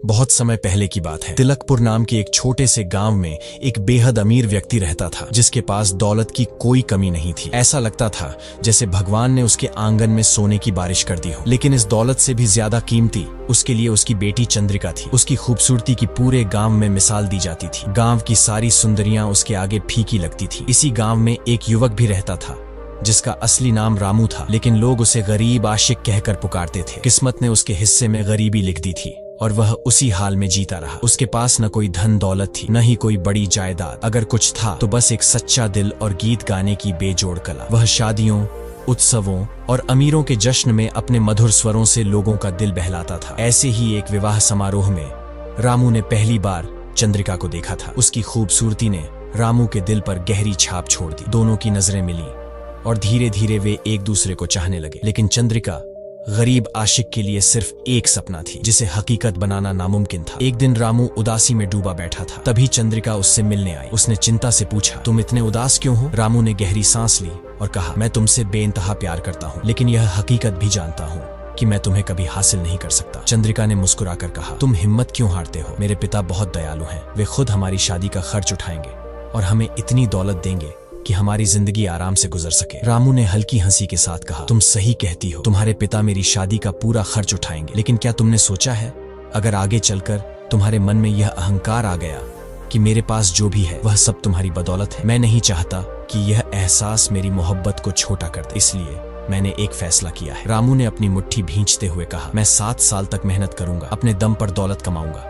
बहुत समय पहले की बात है। तिलकपुर नाम के एक छोटे से गांव में एक बेहद अमीर व्यक्ति रहता था, जिसके पास दौलत की कोई कमी नहीं थी। ऐसा लगता था जैसे भगवान ने उसके आंगन में सोने की बारिश कर दी हो। लेकिन इस दौलत से भी ज्यादा कीमती उसके लिए उसकी बेटी चंद्रिका थी। उसकी खूबसूरती की पूरे गांव में मिसाल दी जाती थी। गांव की सारी सुंदरियां उसके आगे फीकी लगती थी। इसी गांव में एक युवक भी रहता था जिसका असली नाम रामू था, लेकिन लोग उसे गरीब आशिक कहकर पुकारते थे। किस्मत ने उसके हिस्से में गरीबी लिख दी थी और वह उसी हाल में जीता रहा। उसके पास न कोई धन दौलत थी, न ही कोई बड़ी जायदाद। अगर कुछ था तो बस एक सच्चा दिल और गीत गाने की बेजोड़ कला। वह शादियों, उत्सवों और अमीरों के जश्न में अपने मधुर स्वरों से लोगों का दिल बहलाता था। ऐसे ही एक विवाह समारोह में रामू ने पहली बार चंद्रिका को देखा था। उसकी खूबसूरती ने रामू के दिल पर गहरी छाप छोड़ दी। दोनों की नजरें मिली और धीरे धीरे वे एक दूसरे को चाहने लगे। लेकिन चंद्रिका गरीब आशिक के लिए सिर्फ एक सपना थी, जिसे हकीकत बनाना नामुमकिन था। एक दिन रामू उदासी में डूबा बैठा था। तभी चंद्रिका उससे मिलने आई। उसने चिंता से पूछा, तुम इतने उदास क्यों हो? रामू ने गहरी सांस ली और कहा, मैं तुमसे बेइंतहा प्यार करता हूँ, लेकिन यह हकीकत भी जानता हूँ कि मैं तुम्हें कभी हासिल नहीं कर सकता। चंद्रिका ने मुस्कुराकर कहा, तुम हिम्मत क्यों हारते हो? मेरे पिता बहुत दयालु हैं। वे खुद हमारी शादी का खर्च उठाएंगे और हमें इतनी दौलत देंगे कि हमारी जिंदगी आराम से गुजर सके। रामू ने हल्की हंसी के साथ कहा, तुम सही कहती हो। तुम्हारे पिता मेरी शादी का पूरा खर्च उठाएंगे, लेकिन क्या तुमने सोचा है अगर आगे चलकर तुम्हारे मन में यह अहंकार आ गया कि मेरे पास जो भी है वह सब तुम्हारी बदौलत है? मैं नहीं चाहता कि यह एहसास मेरी मोहब्बत को छोटा कर दे, इसलिए मैंने एक फैसला किया है। रामू ने अपनी मुट्ठी भींचते हुए कहा, मैं 7 साल तक मेहनत करूंगा, अपने दम पर दौलत कमाऊंगा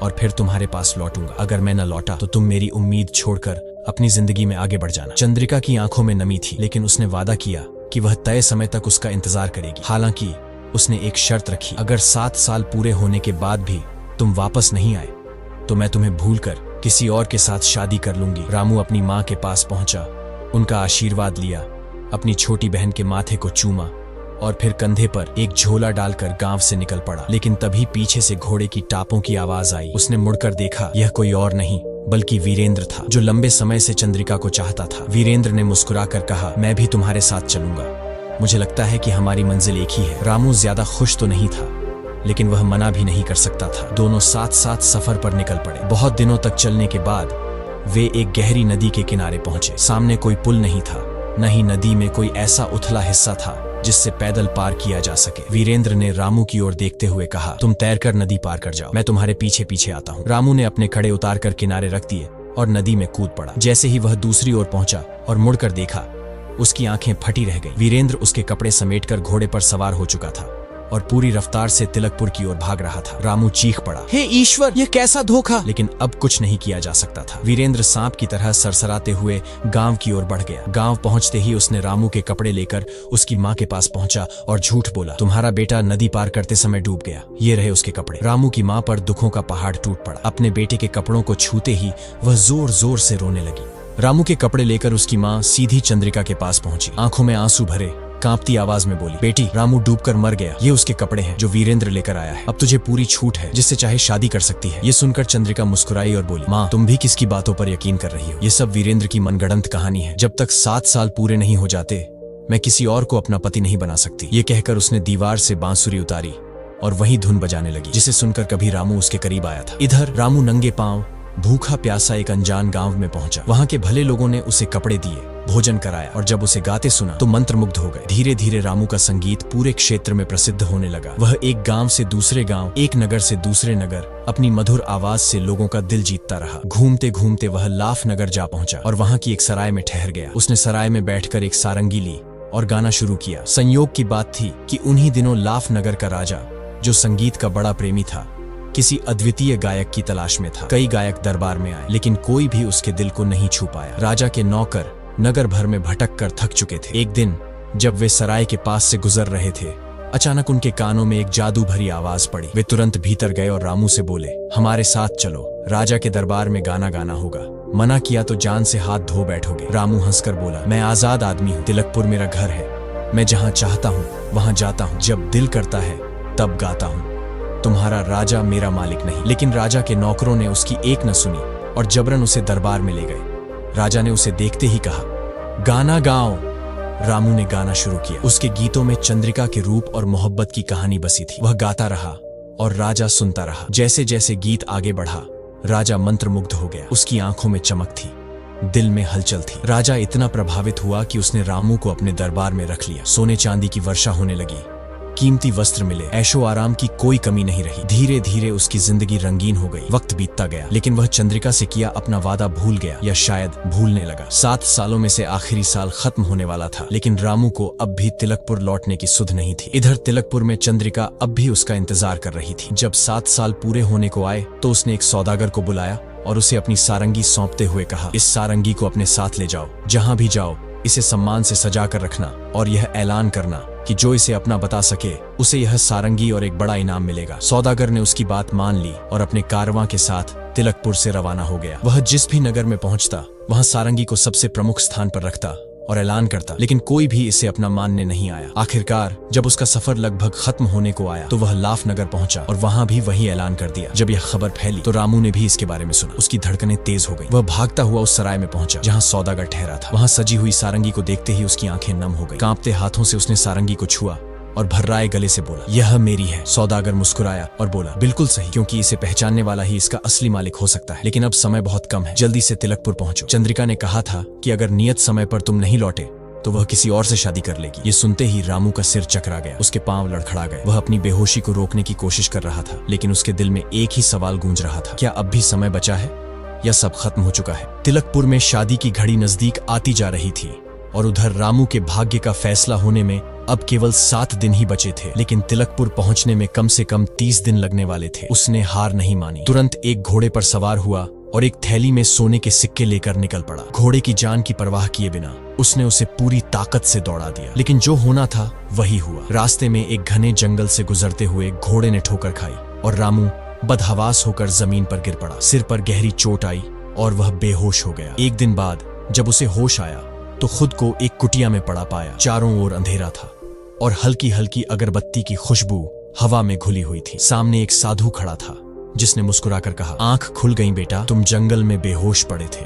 और फिर तुम्हारे पास लौटूंगा। अगर मैं न लौटा तो तुम मेरी उम्मीद छोड़कर अपनी जिंदगी में आगे बढ़ जाना। चंद्रिका की आंखों में नमी थी, लेकिन उसने वादा किया कि वह तय समय तक उसका इंतजार करेगी। हालांकि उसने एक शर्त रखी, अगर 7 साल पूरे होने के बाद भी तुम वापस नहीं आए तो मैं तुम्हें भूलकर किसी और के साथ शादी कर लूंगी। रामू अपनी माँ के पास पहुंचा, उनका आशीर्वाद लिया, अपनी छोटी बहन के माथे को चूमा और फिर कंधे पर एक झोला डालकर गांव से निकल पड़ा। लेकिन तभी पीछे से घोड़े की टापों की आवाज आई। उसने मुड़कर देखा, यह कोई और नहीं बल्कि वीरेंद्र था, जो लंबे समय से चंद्रिका को चाहता था। वीरेंद्र ने मुस्कुराकर कहा, मैं भी तुम्हारे साथ चलूंगा, मुझे लगता है कि हमारी मंजिल एक ही है। रामू ज्यादा खुश तो नहीं था, लेकिन वह मना भी नहीं कर सकता था। दोनों साथ साथ सफर पर निकल पड़े। बहुत दिनों तक चलने के बाद वे एक गहरी नदी के किनारे पहुंचे। सामने कोई पुल नहीं था, न ही नदी में कोई ऐसा उथला हिस्सा था जिससे पैदल पार किया जा सके। वीरेंद्र ने रामू की ओर देखते हुए कहा, तुम तैरकर नदी पार कर जाओ, मैं तुम्हारे पीछे पीछे आता हूँ। रामू ने अपने खड़े उतारकर किनारे रख दिए और नदी में कूद पड़ा। जैसे ही वह दूसरी ओर पहुंचा और मुड़कर देखा, उसकी आंखें फटी रह गईं। वीरेंद्र उसके कपड़े समेटकर घोड़े पर सवार हो चुका था और पूरी रफ्तार से तिलकपुर की ओर भाग रहा था। रामू चीख पड़ा, हे ईश्वर, यह कैसा धोखा! लेकिन अब कुछ नहीं किया जा सकता था। वीरेंद्र सांप की तरह सरसराते हुए गांव की ओर बढ़ गया। गांव पहुंचते ही उसने रामू के कपड़े लेकर उसकी माँ के पास पहुंचा और झूठ बोला, तुम्हारा बेटा नदी पार करते समय डूब गया, ये रहे उसके कपड़े। रामू की माँ पर दुखों का पहाड़ टूट पड़ा। अपने बेटे के कपड़ों को छूते ही वह जोर जोर से रोने लगी। रामू के कपड़े लेकर उसकी माँ सीधी चंद्रिका के पास पहुंची। आंखों में आंसू भरे कांपती आवाज में बोली, बेटी, रामू डूबकर मर गया, ये उसके कपड़े हैं जो वीरेंद्र लेकर आया है। अब तुझे पूरी छूट है, जिससे चाहे शादी कर सकती है। ये सुनकर चंद्रिका मुस्कुराई और बोली, माँ, तुम भी किसकी बातों पर यकीन कर रही हो? ये सब वीरेंद्र की मनगढ़ंत कहानी है। जब तक 7 साल पूरे नहीं हो जाते मैं किसी और को अपना पति नहीं बना सकती। ये कहकर उसने दीवार से बांसुरी उतारी और वही धुन बजाने लगी, जिसे सुनकर कभी रामू उसके करीब आया था। इधर रामू नंगे पांव भूखा प्यासा एक अनजान गांव में पहुंचा। वहां के भले लोगों ने उसे कपड़े दिए, भोजन कराया और जब उसे गाते सुना तो मंत्रमुग्ध हो गए। धीरे धीरे रामू का संगीत पूरे क्षेत्र में प्रसिद्ध होने लगा। वह एक गांव से दूसरे गांव, एक नगर से दूसरे नगर अपनी मधुर आवाज से लोगों का दिल जीतता रहा। घूमते घूमते वह लाफ नगर जा पहुंचा और वहां की एक सराय में ठहर गया। उसने सराय में बैठकर एक सारंगी ली और गाना शुरू किया। संयोग की बात थी कि उन्हीं दिनों लाफ नगर का राजा, जो संगीत का बड़ा प्रेमी था, किसी अद्वितीय गायक की तलाश में था। कई गायक दरबार में आए, लेकिन कोई भी उसके दिल को नहीं छू पाया। राजा के नौकर नगर भर में भटक कर थक चुके थे। एक दिन जब वे सराय के पास से गुजर रहे थे, अचानक उनके कानों में एक जादू भरी आवाज पड़ी। वे तुरंत भीतर गए और रामू से बोले, हमारे साथ चलो, राजा के दरबार में गाना गाना होगा, मना किया तो जान से हाथ धो बैठोगे। रामू हंसकर बोला, मैं आजाद आदमी हूँ, तिलकपुर मेरा घर है, मैं जहाँ चाहता हूँ वहाँ जाता हूँ, जब दिल करता है तब गाता हूँ, तुम्हारा राजा मेरा मालिक नहीं। लेकिन राजा के नौकरों ने उसकी एक न सुनी और जबरन उसे दरबार में ले गए। राजा ने उसे देखते ही कहा, गाना गाओ। रामू ने गाना शुरू किया। उसके गीतों में चंद्रिका के रूप और मोहब्बत की कहानी बसी थी। वह गाता रहा, और राजा सुनता रहा। जैसे जैसे गीत आगे बढ़ा, राजा मंत्रमुग्ध हो गया। उसकी आंखों में चमक थी, दिल में हलचल थी। राजा इतना प्रभावित हुआ कि उसने रामू को अपने दरबार में रख लिया। सोने चांदी की वर्षा होने लगी, कीमती वस्त्र मिले, ऐशो आराम की कोई कमी नहीं रही। धीरे धीरे उसकी जिंदगी रंगीन हो गई। वक्त बीतता गया, लेकिन वह चंद्रिका से किया अपना वादा भूल गया, या शायद भूलने लगा। 7 सालों में से आखिरी साल खत्म होने वाला था, लेकिन रामू को अब भी तिलकपुर लौटने की सुध नहीं थी। इधर तिलकपुर में चंद्रिका अब भी उसका इंतजार कर रही थी। जब 7 साल पूरे होने को आए तो उसने एक सौदागर को बुलाया और उसे अपनी सारंगी सौंपते हुए कहा, इस सारंगी को अपने साथ ले जाओ, जहां भी जाओ इसे सम्मान से सजा कर रखना, और यह ऐलान करना कि जो इसे अपना बता सके उसे यह सारंगी और एक बड़ा इनाम मिलेगा। सौदागर ने उसकी बात मान ली और अपने कारवां के साथ तिलकपुर से रवाना हो गया। वह जिस भी नगर में पहुंचता वहां सारंगी को सबसे प्रमुख स्थान पर रखता और ऐलान करता, लेकिन कोई भी इसे अपना मानने नहीं आया। आखिरकार जब उसका सफर लगभग खत्म होने को आया तो वह लाफ नगर पहुंचा और वहां भी वही ऐलान कर दिया। जब यह खबर फैली तो रामू ने भी इसके बारे में सुना। उसकी धड़कनें तेज हो गई। वह भागता हुआ उस सराय में पहुंचा जहां सौदागर ठहरा था। वहां सजी हुई सारंगी को देखते ही उसकी आंखें नम हो गई। कांपते हाथों से उसने सारंगी को छुआ और भर्राए गले से बोला, यह मेरी है। सौदागर मुस्कुराया और बोला, बिल्कुल सही, क्योंकि इसे पहचानने वाला ही इसका असली मालिक हो सकता है। लेकिन अब समय बहुत कम है, जल्दी से तिलकपुर पहुंचो। चंद्रिका ने कहा था कि अगर नियत समय पर तुम नहीं लौटे तो वह किसी और से शादी कर लेगी। ये सुनते ही रामू का सिर चकरा गया, उसके पांव लड़खड़ा गए। वह अपनी बेहोशी को रोकने की कोशिश कर रहा था, लेकिन उसके दिल में एक ही सवाल गूंज रहा था, क्या अब भी समय बचा है या सब खत्म हो चुका है? तिलकपुर में शादी की घड़ी नजदीक आती जा रही थी और उधर रामू के भाग्य का फैसला होने में अब केवल 7 दिन ही बचे थे। लेकिन तिलकपुर पहुंचने में कम से कम 30 दिन लगने वाले थे। उसने हार नहीं मानी। तुरंत एक घोड़े पर सवार हुआ और एक थैली में सोने के सिक्के लेकर निकल पड़ा। घोड़े की जान की परवाह किए बिना उसने उसे पूरी ताकत से दौड़ा दिया। लेकिन जो होना था वही हुआ। रास्ते में एक घने जंगल से गुजरते हुए घोड़े ने ठोकर खाई और रामू बदहवास होकर जमीन पर गिर पड़ा। सिर पर गहरी चोट आई और वह बेहोश हो गया। एक दिन बाद जब उसे होश आया तो खुद को एक कुटिया में पड़ा पाया। चारों ओर अंधेरा था और हल्की हल्की अगरबत्ती की खुशबू हवा में घुली हुई थी। सामने एक साधु खड़ा था जिसने मुस्कुराकर कहा, आंख खुल गई बेटा, तुम जंगल में बेहोश पड़े थे,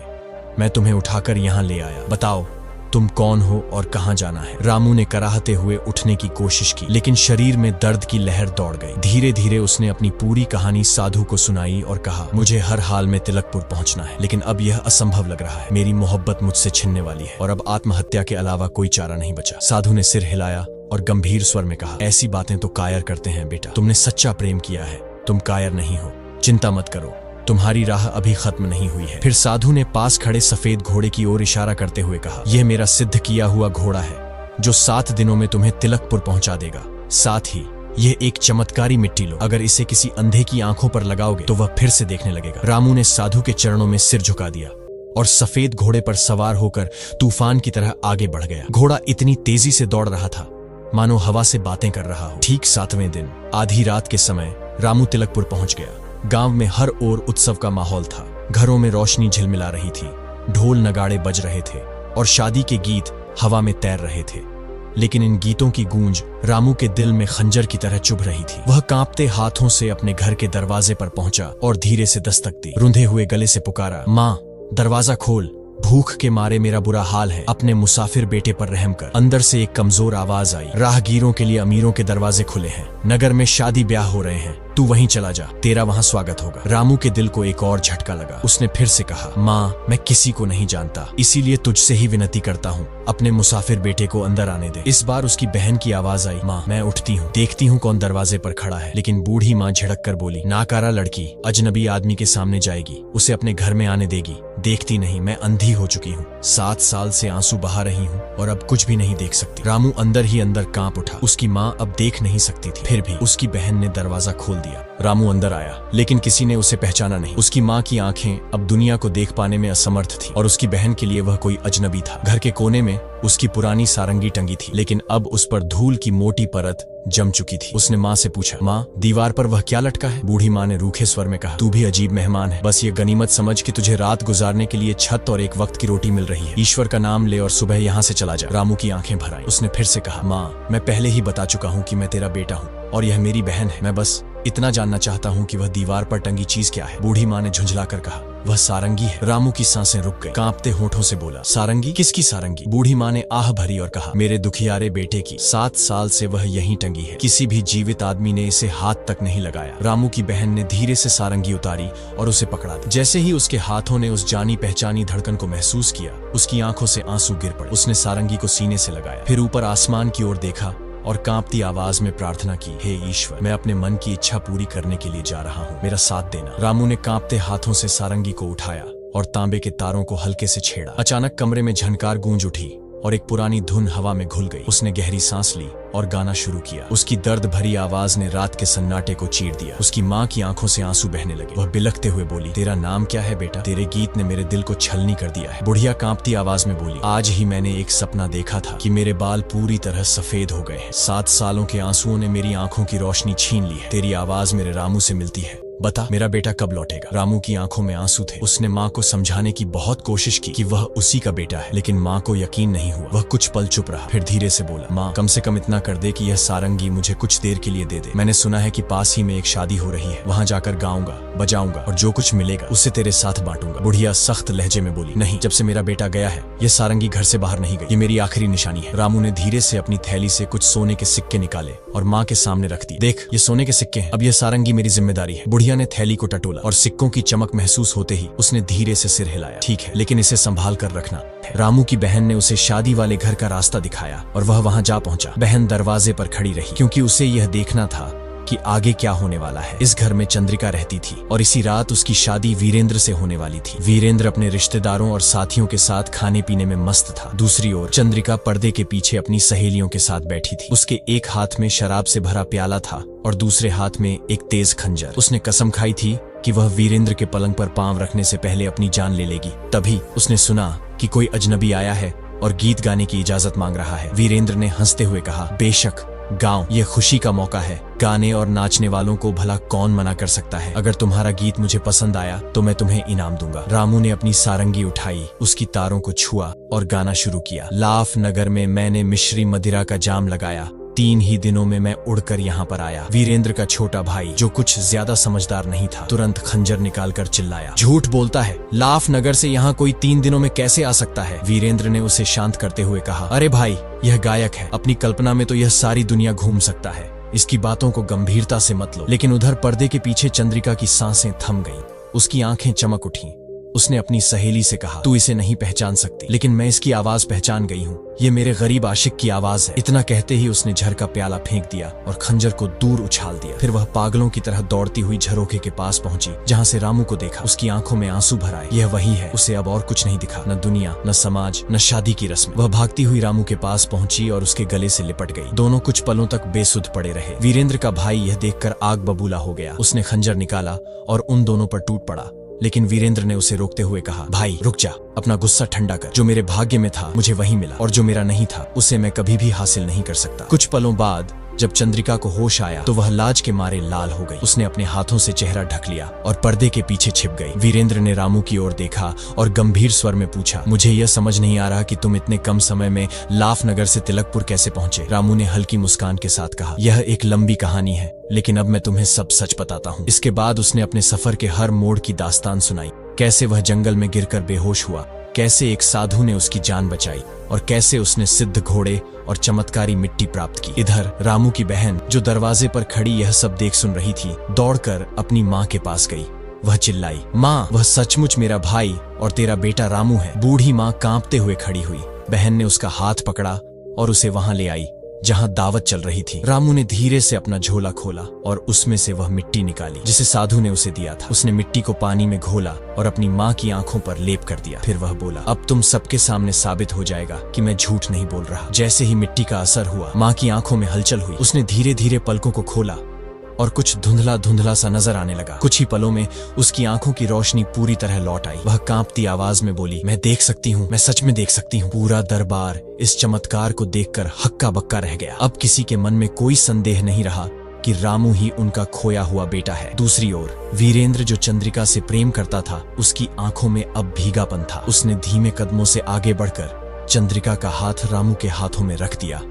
मैं तुम्हें उठाकर यहाँ ले आया। बताओ तुम कौन हो और कहाँ जाना है? रामू ने कराहते हुए उठने की कोशिश की, लेकिन शरीर में दर्द की लहर दौड़ गई। धीरे धीरे उसने अपनी पूरी कहानी साधु को सुनाई और कहा, मुझे हर हाल में तिलकपुर पहुंचना है, लेकिन अब यह असंभव लग रहा है। मेरी मोहब्बत मुझसे छिनने वाली है और अब आत्महत्या के अलावा कोई चारा नहीं बचा। साधु ने सिर हिलाया और गंभीर स्वर में कहा, ऐसी बातें तो कायर करते हैं बेटा, तुमने सच्चा प्रेम किया है, तुम कायर नहीं हो। चिंता मत करो, तुम्हारी राह अभी खत्म नहीं हुई है। फिर साधु ने पास खड़े सफेद घोड़े की ओर इशारा करते हुए कहा, यह मेरा सिद्ध किया हुआ घोड़ा है जो 7 दिनों में तुम्हें तिलकपुर पहुंचा देगा। साथ ही यह एक चमत्कारी मिट्टी लो, अगर इसे किसी अंधे की आंखों पर लगाओगे तो वह फिर से देखने लगेगा। रामू ने साधु के चरणों में सिर झुका दिया और सफेद घोड़े पर सवार होकर तूफान की तरह आगे बढ़ गया। घोड़ा इतनी तेजी से दौड़ रहा था मानो हवा से बातें कर रहा हो। ठीक 7वें दिन आधी रात के समय रामू तिलकपुर पहुंच गया। गांव में हर ओर उत्सव का माहौल था। घरों में रोशनी झिलमिला रही थी, ढोल नगाड़े बज रहे थे और शादी के गीत हवा में तैर रहे थे। लेकिन इन गीतों की गूंज रामू के दिल में खंजर की तरह चुभ रही थी। वह कांपते हाथों से अपने घर के दरवाजे पर पहुंचा और धीरे से दस्तक दी। रुंधे हुए गले से पुकारा, माँ दरवाजा खोल, भूख के मारे मेरा बुरा हाल है, अपने मुसाफिर बेटे पर रहम कर। अंदर से एक कमजोर आवाज आई, राहगीरों के लिए अमीरों के दरवाजे खुले हैं, नगर में शादी ब्याह हो रहे हैं, तू वहीं चला जा, तेरा वहां स्वागत होगा। रामू के दिल को एक और झटका लगा। उसने फिर से कहा, माँ मैं किसी को नहीं जानता, इसीलिए तुझसे ही विनती करता हूँ, अपने मुसाफिर बेटे को अंदर आने दे। इस बार उसकी बहन की आवाज आई, माँ मैं उठती हूँ, देखती हूँ कौन दरवाजे पर खड़ा है। लेकिन बूढ़ी माँ झिड़क कर बोली, नाकारा लड़की अजनबी आदमी के सामने जाएगी, उसे अपने घर में आने देगी? देखती नहीं, मैं अंधी हो चुकी हूँ, 7 साल से आंसू बहा रही हूँ और अब कुछ भी नहीं देख सकती। रामू अंदर ही अंदर कांप उठा। उसकी माँ अब देख नहीं सकती थी, फिर भी उसकी बहन ने दरवाजा खोल दिया। रामू अंदर आया, लेकिन किसी ने उसे पहचाना नहीं। उसकी माँ की आंखें अब दुनिया को देख पाने में असमर्थ थी और उसकी बहन के लिए वह कोई अजनबी था। घर के कोने में उसकी पुरानी सारंगी टंगी थी, लेकिन अब उस पर धूल की मोटी परत जम चुकी थी। उसने माँ से पूछा, माँ दीवार पर वह क्या लटका है? बूढ़ी माँ ने रूखे स्वर में कहा, तू भी अजीब मेहमान है, बस ये गनीमत समझ कि तुझे रात गुजारने के लिए छत और एक वक्त की रोटी मिल रही है। ईश्वर का नाम ले और सुबह यहाँ से चला जा। रामू की आंखें भर आईं। उसने फिर से कहा, माँ मैं पहले ही बता चुका हूँ कि मैं तेरा बेटा हूँ और यह मेरी बहन है, मैं बस इतना जानना चाहता हूँ कि वह दीवार पर टंगी चीज क्या है। बूढ़ी माँ ने झुंझलाकर कहा, वह सारंगी है। रामू की सांसें रुक गई, कांपते होठों से बोला, सारंगी? किसकी सारंगी? बूढ़ी माँ ने आह भरी और कहा, मेरे दुखियारे बेटे की। 7 साल से वह यहीं टंगी है, किसी भी जीवित आदमी ने इसे हाथ तक नहीं लगाया। रामू की बहन ने धीरे से सारंगी उतारी और उसे पकड़ा दी। जैसे ही उसके हाथों ने उस जानी पहचानी धड़कन को महसूस किया, उसकी आंखों से आंसू गिर पड़े। उसने सारंगी को सीने से लगाया, फिर ऊपर आसमान की ओर देखा और कांपती आवाज में प्रार्थना की, हे ईश्वर, मैं अपने मन की इच्छा पूरी करने के लिए जा रहा हूँ, मेरा साथ देना। रामू ने कांपते हाथों से सारंगी को उठाया और तांबे के तारों को हल्के से छेड़ा। अचानक कमरे में झनकार गूंज उठी और एक पुरानी धुन हवा में घुल गई। उसने गहरी सांस ली और गाना शुरू किया। उसकी दर्द भरी आवाज ने रात के सन्नाटे को चीर दिया। उसकी माँ की आंखों से आंसू बहने लगे। वह बिलखते हुए बोली, तेरा नाम क्या है बेटा? तेरे गीत ने मेरे दिल को छलनी कर दिया है। बुढ़िया कांपती आवाज में बोली, आज ही मैंने एक सपना देखा था कि मेरे बाल पूरी तरह सफेद हो गए हैं। 7 सालों के आंसुओं ने मेरी आंखों की रोशनी छीन ली है। तेरी आवाज मेरे रामू से मिलती है, बता मेरा बेटा कब लौटेगा? रामू की आंखों में आंसू थे। उसने माँ को समझाने की बहुत कोशिश की कि वह उसी का बेटा है, लेकिन माँ को यकीन नहीं हुआ। वह कुछ पल चुप रहा, फिर धीरे से बोला, माँ, कम से कम इतना कर दे कि यह सारंगी मुझे कुछ देर के लिए दे दे। मैंने सुना है कि पास ही में एक शादी हो रही है, वहाँ जाकर गाऊंगा, बजाऊंगा और जो कुछ मिलेगा उससे तेरे साथ बांटूंगा। बुढ़िया सख्त लहजे में बोली, नहीं, जब से मेरा बेटा गया है यह सारंगी घर से बाहर नहीं गई। ये मेरी आखिरी निशानी है। रामू ने धीरे से अपनी थैली से कुछ सोने के सिक्के निकाले और माँ के सामने रख दिए। देख, ये सोने के सिक्के हैं, अब यह सारंगी मेरी जिम्मेदारी है। बुढ़िया ने थैली को टटोला और सिक्कों की चमक महसूस होते ही उसने धीरे से सिर हिलाया। ठीक है, लेकिन इसे संभाल कर रखना। रामू की बहन ने उसे शादी वाले घर का रास्ता दिखाया और वह वहां जा पहुंचा। बहन दरवाजे पर खड़ी रही क्योंकि उसे यह देखना था कि आगे क्या होने वाला है। इस घर में चंद्रिका रहती थी और इसी रात उसकी शादी वीरेंद्र से होने वाली थी। वीरेंद्र अपने रिश्तेदारों और साथियों के साथ खाने पीने में मस्त था। दूसरी ओर चंद्रिका पर्दे के पीछे अपनी सहेलियों के साथ बैठी थी। उसके एक हाथ में शराब से भरा प्याला था और दूसरे हाथ में एक तेज खंजर। उसने कसम खाई थी कि वह वीरेंद्र के पलंग पर पांव रखने से पहले अपनी जान ले लेगी। तभी उसने सुना कि कोई अजनबी आया है और गीत गाने की इजाजत मांग रहा है। वीरेंद्र ने हंसते हुए कहा, बेशक गाओ, ये खुशी का मौका है। गाने और नाचने वालों को भला कौन मना कर सकता है। अगर तुम्हारा गीत मुझे पसंद आया तो मैं तुम्हें इनाम दूंगा। रामू ने अपनी सारंगी उठाई, उसकी तारों को छुआ और गाना शुरू किया। लाफ नगर में मैंने मिश्री मदिरा का जाम लगाया, 3 ही दिनों में मैं उड़कर यहाँ पर आया। वीरेंद्र का छोटा भाई, जो कुछ ज्यादा समझदार नहीं था, तुरंत खंजर निकालकर चिल्लाया, झूठ बोलता है, लाफ नगर से यहाँ कोई 3 दिनों में कैसे आ सकता है? वीरेंद्र ने उसे शांत करते हुए कहा, अरे भाई, यह गायक है, अपनी कल्पना में तो यह सारी दुनिया घूम सकता है, इसकी बातों को गंभीरता से मत लो। लेकिन उधर पर्दे के पीछे चंद्रिका की सांसें थम गईं, उसकी आंखें चमक उठीं। उसने अपनी सहेली से कहा, तू इसे नहीं पहचान सकती, लेकिन मैं इसकी आवाज पहचान गई हूँ। ये मेरे गरीब आशिक की आवाज है। इतना कहते ही उसने झर का प्याला फेंक दिया और खंजर को दूर उछाल दिया। फिर वह पागलों की तरह दौड़ती हुई झरोखे के पास पहुंची, जहाँ से रामू को देखा। उसकी आंखों में आंसू भर आए। यह वही है, उसे अब और कुछ नहीं दिखा, न दुनिया, न समाज, न शादी की रस्म। वह भागती हुई रामू के पास पहुंची और उसके गले से लिपट गई। दोनों कुछ पलों तक बेसुध पड़े रहे। वीरेंद्र का भाई यह देखकर आग बबूला हो गया। उसने खंजर निकाला और उन दोनों पर टूट पड़ा, लेकिन वीरेंद्र ने उसे रोकते हुए कहा, भाई रुक जा, अपना गुस्सा ठंडा कर। जो मेरे भाग्य में था मुझे वही मिला और जो मेरा नहीं था उसे मैं कभी भी हासिल नहीं कर सकता। कुछ पलों बाद जब चंद्रिका को होश आया तो वह लाज के मारे लाल हो गई। उसने अपने हाथों से चेहरा ढक लिया और पर्दे के पीछे छिप गई। वीरेंद्र ने रामू की ओर देखा और गंभीर स्वर में पूछा, मुझे यह समझ नहीं आ रहा कि तुम इतने कम समय में लाफ नगर से तिलकपुर कैसे पहुंचे? रामू ने हल्की मुस्कान के साथ कहा, यह एक लंबी कहानी है, लेकिन अब मैं तुम्हें सब सच बताता हूँ। इसके बाद उसने अपने सफर के हर मोड़ की दास्तान सुनाई। कैसे वह जंगल में गिरकर बेहोश हुआ, कैसे एक साधु ने उसकी जान बचाई और कैसे उसने सिद्ध घोड़े और चमत्कारी मिट्टी प्राप्त की। इधर रामू की बहन, जो दरवाजे पर खड़ी यह सब देख सुन रही थी, दौड़कर अपनी माँ के पास गई। वह चिल्लाई, माँ, वह सचमुच मेरा भाई और तेरा बेटा रामू है। बूढ़ी माँ कांपते हुए खड़ी हुई। बहन ने उसका हाथ पकड़ा और उसे वहां ले आई जहां दावत चल रही थी। रामू ने धीरे से अपना झोला खोला और उसमें से वह मिट्टी निकाली जिसे साधु ने उसे दिया था। उसने मिट्टी को पानी में घोला और अपनी माँ की आंखों पर लेप कर दिया। फिर वह बोला, अब तुम सबके सामने साबित हो जाएगा कि मैं झूठ नहीं बोल रहा। जैसे ही मिट्टी का असर हुआ, माँ की आंखों में हलचल हुई। उसने धीरे धीरे पलकों को खोला और कुछ धुंधला धुंधला सा नजर आने लगा। कुछ ही पलों में उसकी आंखों की रोशनी पूरी तरह लौट आई। वह कांपती आवाज में बोली, मैं देख सकती हूँ, मैं सच में देख सकती हूँ। पूरा दरबार इस चमत्कार को देखकर हक्का बक्का रह गया। अब किसी के मन में कोई संदेह नहीं रहा कि रामू ही उनका खोया हुआ बेटा है। दूसरी ओर वीरेंद्र, जो चंद्रिका से प्रेम करता था, उसकी आंखों में अब भीगापन था। उसने धीमे कदमों से आगे बढ़कर चंद्रिका का हाथ रामू के हाथों में रख दिया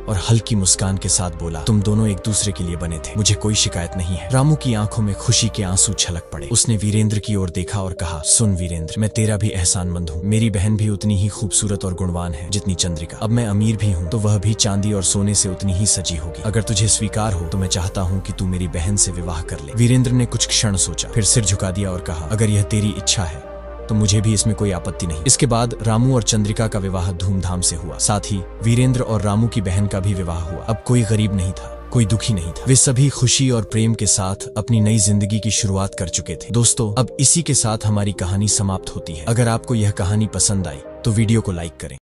और हल्की मुस्कान के साथ बोला, तुम दोनों एक दूसरे के लिए बने थे, मुझे कोई शिकायत नहीं है। रामू की आंखों में खुशी के आंसू छलक पड़े। उसने वीरेंद्र की ओर देखा और कहा, सुन वीरेंद्र, मैं तेरा भी एहसानमंद हूँ। मेरी बहन भी उतनी ही खूबसूरत और गुणवान है जितनी चंद्रिका। अब मैं अमीर भी हूँ तो वह भी चांदी और सोने से उतनी ही सजी होगी। अगर तुझे स्वीकार हो तो मैं चाहता हूँ कि तू मेरी बहन से विवाह कर ले। वीरेंद्र ने कुछ क्षण सोचा, फिर सिर झुका दिया और कहा, अगर यह तेरी इच्छा है तो मुझे भी इसमें कोई आपत्ति नहीं। इसके बाद रामू और चंद्रिका का विवाह धूमधाम से हुआ। साथ ही वीरेंद्र और रामू की बहन का भी विवाह हुआ। अब कोई गरीब नहीं था, कोई दुखी नहीं था। वे सभी खुशी और प्रेम के साथ अपनी नई जिंदगी की शुरुआत कर चुके थे। दोस्तों, अब इसी के साथ हमारी कहानी समाप्त होती है। अगर आपको यह कहानी पसंद आई तो वीडियो को लाइक करें।